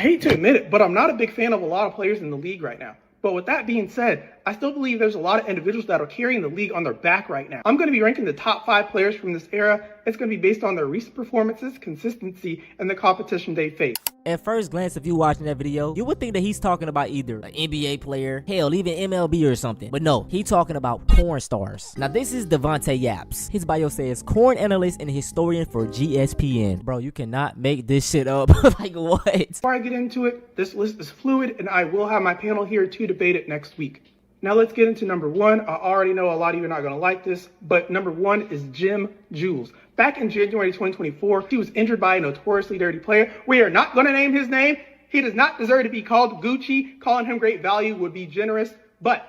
hate to admit it, but I'm not a big fan of a lot of players in the league right now. But with that being said, I still believe there's a lot of individuals that are carrying the league on their back right now. I'm going to be ranking the top 5 players from this era. It's going to be based on their recent performances, consistency, and the competition they face. At first glance, if you're watching that video, you would think that he's talking about either an NBA player, hell, even MLB or something. But no, he's talking about corn stars. Now, this is Devontae Yaps. His bio says, corn analyst and historian for GSPN. Bro, you cannot make this shit up. Like, what? Before I get into it, this list is fluid, and I will have my panel here to debate it next week. Now let's get into number 1. I already know a lot of you are not going to like this, but number 1 is Jim Jules. Back in January 2024, he was injured by a notoriously dirty player. We are not going to name his name. He does not deserve to be called Gucci. Calling him great value would be generous. But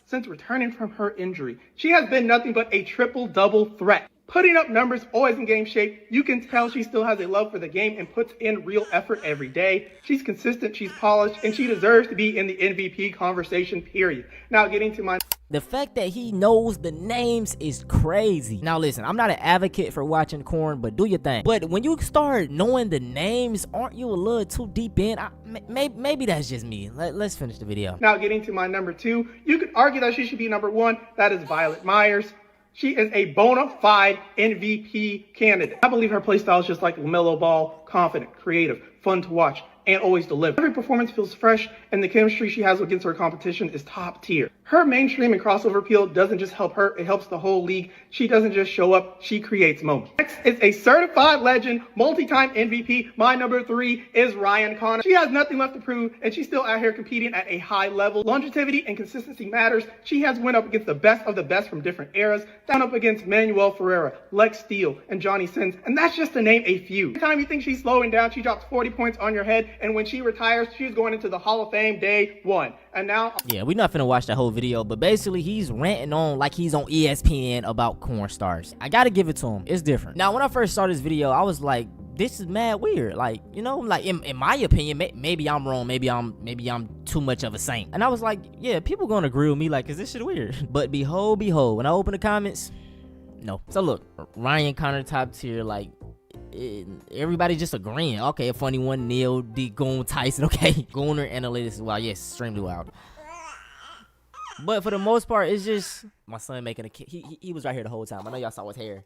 since returning from her injury, she has been nothing but a triple-double threat. Putting up numbers, always in game shape. You can tell she still has a love for the game and puts in real effort every day. She's consistent, she's polished, and she deserves to be in the MVP conversation, period. Now getting to my... The fact that he knows the names is crazy. Now listen, I'm not an advocate for watching corn, but do your thing. But when you start knowing the names, aren't you a little too deep in? Maybe that's just me. Let's finish the video. Now getting to my number 2, you could argue that she should be number 1. That is Violet Myers. She is a bona fide MVP candidate. I believe her playstyle is just like LaMelo Ball, confident, creative, fun to watch, and always deliver. Every performance feels fresh, and the chemistry she has against her competition is top tier. Her mainstream and crossover appeal doesn't just help her, it helps the whole league. She doesn't just show up, she creates moments. Next is a certified legend, multi-time MVP. My number 3 is Ryan Connor. She has nothing left to prove, and she's still out here competing at a high level. Longevity and consistency matters. She has went up against the best of the best from different eras, down up against Manuel Ferreira, Lex Steele, and Johnny Sins, and that's just to name a few. Every time you think she's slowing down, she drops 40 points on your head, and when she retires, she's going into the Hall of Fame day 1. And now... Yeah, we're not finna watch that whole video, but basically he's ranting on like he's on ESPN about corn stars. I gotta give it to him. It's different. Now, when I first saw this video, I was like, this is mad weird. Like, you know, like in my opinion, maybe I'm wrong. Maybe I'm too much of a saint. And I was like, yeah, people gonna agree with me. Like, is this shit weird? But behold, when I open the comments, no. So look, Ryan Connor top tier, like, everybody just agreeing. Okay, a funny one, Neil D. Goon Tyson. Okay, Gooner Analytics. Wow, yes, extremely loud. But for the most part, it's just my son making a kid. He was right here the whole time. I know y'all saw his hair.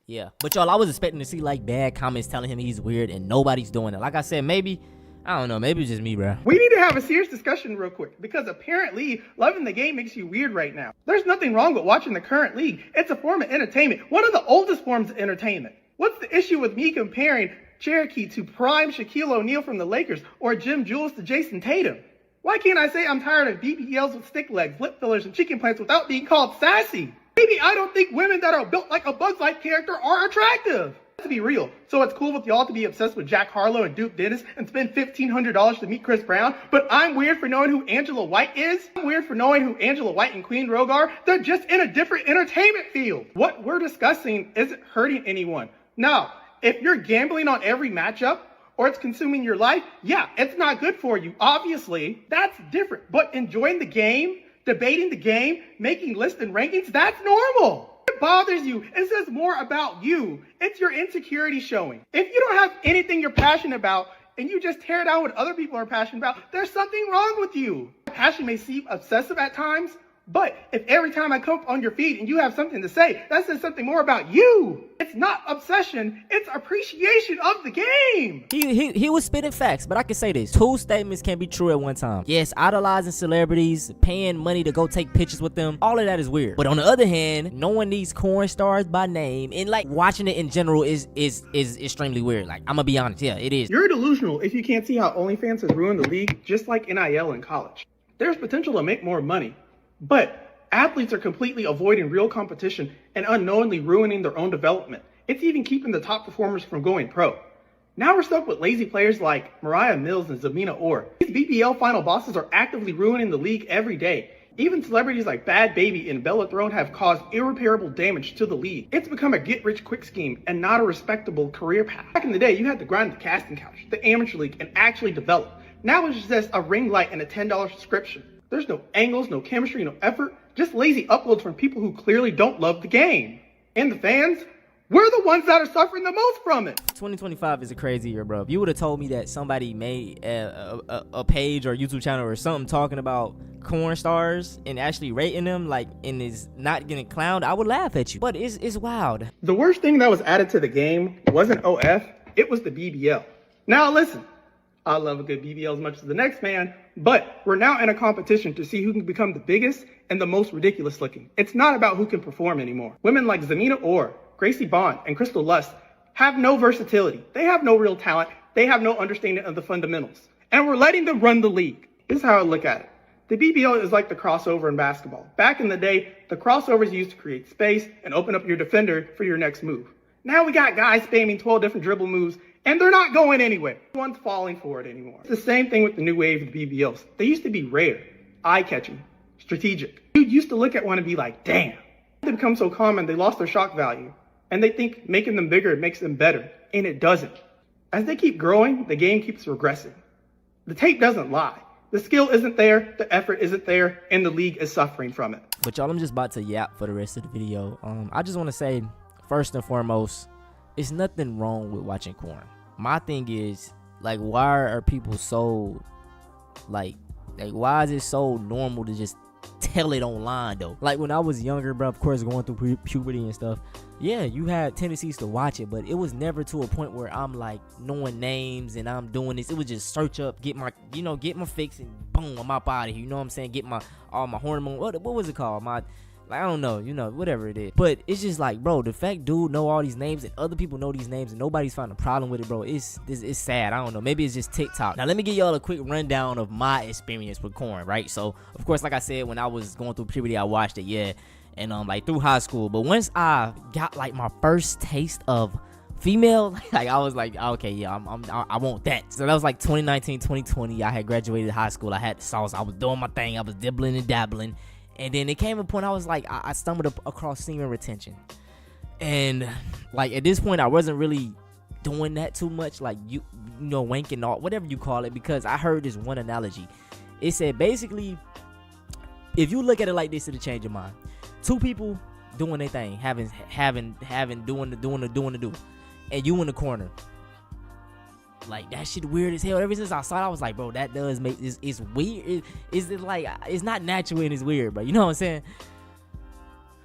Yeah, but y'all, I was expecting to see like bad comments telling him he's weird, and nobody's doing it. Like I said, maybe, I don't know, maybe it's just me, bro. We need to have a serious discussion real quick, because apparently loving the game makes you weird right now. There's nothing wrong with watching the current league. It's a form of entertainment, one of the oldest forms of entertainment. What's the issue with me comparing Cherokee to prime Shaquille O'Neal from the Lakers or Jim Jules to Jason Tatum? Why can't I say I'm tired of BBLs with stick legs, lip fillers, and chicken plants without being called sassy? Maybe I don't think women that are built like a Bugs Life character are attractive. To be real, so it's cool with y'all to be obsessed with Jack Harlow and Duke Dennis and spend $1,500 to meet Chris Brown, but I'm weird for knowing who Angela White is? I'm weird for knowing who Angela White and Queen Rogue are? They're just in a different entertainment field. What we're discussing isn't hurting anyone. Now, if you're gambling on every matchup, or it's consuming your life, yeah, it's not good for you, obviously. That's different. But enjoying the game, debating the game, making lists and rankings, that's normal. It bothers you. It says more about you. It's your insecurity showing. If you don't have anything you're passionate about, and you just tear down what other people are passionate about, there's something wrong with you. Passion may seem obsessive at times, but if every time I come on your feed and you have something to say, that says something more about you. It's not obsession, it's appreciation of the game. He was spitting facts, but I can say this. 2 statements can be true at one time. Yes, idolizing celebrities, paying money to go take pictures with them, all of that is weird. But on the other hand, knowing these corn stars by name and like watching it in general is extremely weird. Like, I'm gonna be honest, yeah, it is. You're delusional if you can't see how OnlyFans has ruined the league, just like NIL in college. There's potential to make more money, but athletes are completely avoiding real competition and unknowingly ruining their own development. It's even keeping the top performers from going pro. Now we're stuck with lazy players like Mariah Mills and Zamina Orr. These BBL final bosses are actively ruining the league every day. Even celebrities like Bad Baby and Bella Thorne have caused irreparable damage to the league. It's become a get-rich-quick scheme and not a respectable career path. Back in the day, you had to grind the casting couch, the amateur league, and actually develop. Now it's just a ring light and a $10 subscription. There's no angles, no chemistry, no effort, just lazy uploads from people who clearly don't love the game. And the fans? We're the ones that are suffering the most from it. 2025 is a crazy year, bro. If you would have told me that somebody made a page or YouTube channel or something talking about corn stars and actually rating them, like, and is not getting clowned, I would laugh at you. But it's wild. The worst thing that was added to the game wasn't OF, it was the BBL. Now listen, I love a good BBL as much as the next man, but we're now in a competition to see who can become the biggest and the most ridiculous looking. It's not about who can perform anymore. Women like Zamina Orr, Gracie Bond, and Crystal Lust have no versatility. They have no real talent. They have no understanding of the fundamentals. And we're letting them run the league. This is how I look at it. The BBL is like the crossover in basketball. Back in the day, the crossover is used to create space and open up your defender for your next move. Now we got guys spamming 12 different dribble moves, and they're not going anywhere. No one's falling for it anymore. It's the same thing with the new wave of BBLs. They used to be rare, eye-catching, strategic. You'd used to look at one and be like, damn. They become so common, they lost their shock value. And they think making them bigger makes them better, and it doesn't. As they keep growing, the game keeps regressing. The tape doesn't lie. The skill isn't there, the effort isn't there, and the league is suffering from it. But y'all, I'm just about to yap for the rest of the video. I just want to say, first and foremost, it's nothing wrong with watching corn. My thing is, like, why are people so, like why is it so normal to just tell it online though? Like, when I was younger, bro, of course, going through puberty and stuff, yeah, you had tendencies to watch it, but it was never to a point where I'm like knowing names and I'm doing this. It was just search up, get my fix, and boom, I'm up out of here. You know what I'm saying? Get all my hormone. What was it called? I don't know, whatever it is. But it's just like, bro, the fact dude know all these names and other people know these names and nobody's finding a problem with it, bro. It's sad. I don't know. Maybe it's just TikTok. Now, let me give y'all a quick rundown of my experience with corn, right? So, of course, like I said, when I was going through puberty, I watched it, yeah. And, like, through high school. But once I got, like, my first taste of female, like, I was like, okay, yeah, I want that. So that was like 2019, 2020. I had graduated high school. I had the sauce. I was doing my thing. I was dibbling and dabbling. And then it came a point I was like, I stumbled across semen retention. And, like, at this point, I wasn't really doing that too much, like, you know, wanking or whatever you call it, because I heard this one analogy. It said, basically, if you look at it like this, it'll change your mind. Two people doing their thing, doing the do, and you in the corner. Like, that shit weird as hell. Ever since I saw it, I was like, bro, that does make this, it's weird. It's like, it's not natural and it's weird, bro. You know what I'm saying?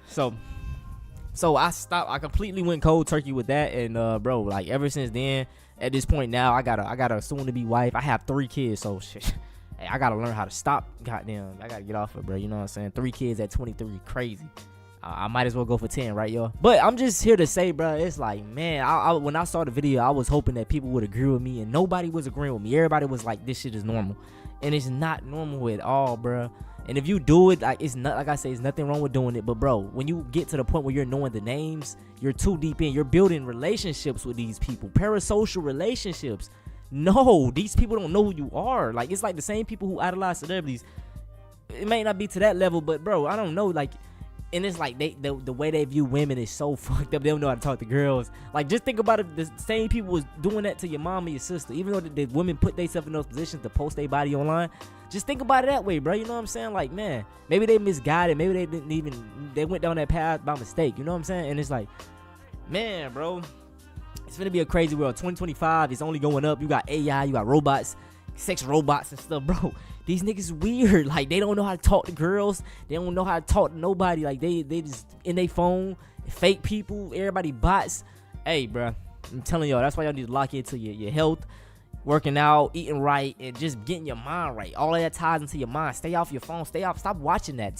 So I stopped. I completely went cold turkey with that, and bro, like, ever since then, at this point now, I got a soon to be wife. I have 3 kids, so shit. Hey, I gotta learn how to stop. Goddamn, I gotta get off it, bro. You know what I'm saying? 3 kids at 23, crazy. I might as well go for 10, right, y'all? But I'm just here to say, bro, it's like, man, when I saw the video, I was hoping that people would agree with me, and nobody was agreeing with me. Everybody was like, this shit is normal, and it's not normal at all, bro. And if you do it, like, it's not, like I say, there's nothing wrong with doing it. But, bro, when you get to the point where you're knowing the names, you're too deep in. You're building relationships with these people, parasocial relationships. No, these people don't know who you are. Like, it's like the same people who idolize celebrities. It may not be to that level, but, bro, I don't know, like. And it's like the way they view women is so fucked up. They don't know how to talk to girls. Like, just think about it. The same people was doing that to your mom and your sister. Even though the women put themselves in those positions to post their body online. Just think about it that way, bro. You know what I'm saying? Like, man, maybe they misguided. Maybe they went down that path by mistake. You know what I'm saying? And it's like, man, bro, it's gonna be a crazy world. 2025 is only going up. You got AI, you got robots, sex robots and stuff, bro. These niggas weird. Like, they don't know how to talk to girls. They don't know how to talk to nobody. Like, they just in their phone. Fake people. Everybody bots. Hey, bro, I'm telling y'all, that's why y'all need to lock into your health, working out, eating right, and just getting your mind right. All of that ties into your mind. Stay off your phone. Stop watching that.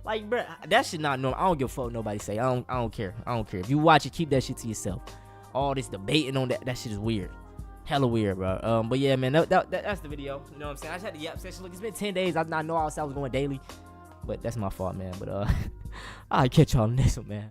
Like, bro, that shit not normal. I don't give a fuck what nobody say. I don't care. I don't care. If you watch it, keep that shit to yourself. All this debating on that shit is weird. Hella weird, bro. But yeah, man, that's the video. You know what I'm saying? I just had the yap session. Look, it's been 10 days. I know I was going daily, but that's my fault, man. But I'll catch y'all on the next one, man.